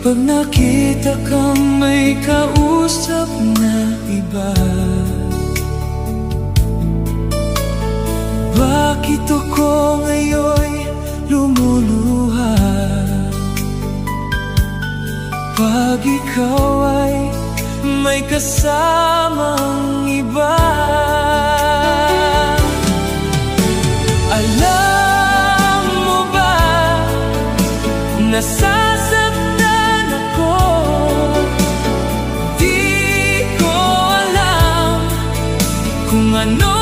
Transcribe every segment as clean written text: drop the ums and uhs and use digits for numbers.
Kapag nakita kang may kausap na iba, bakit ako ngayon'y lumuluha? Pag ikaw ay may kasamang iba, alam mo ba, nasasaktan ako. Di ko alam kung ano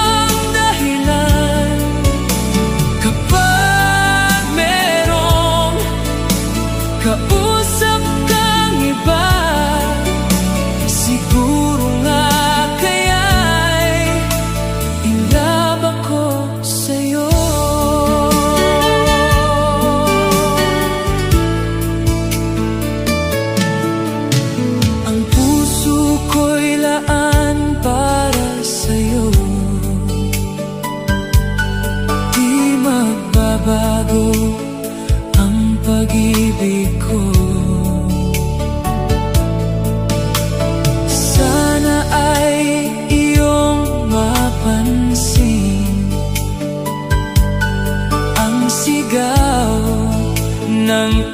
ang dahilan. Kapag merong kausap kang iba, siguro nga kaya'y in love ako sa'yo. Ang puso ko'y laan para sa'yo, di magbabago ang pag-ibig ko. Sana ay iyong mapansin ang sigaw ng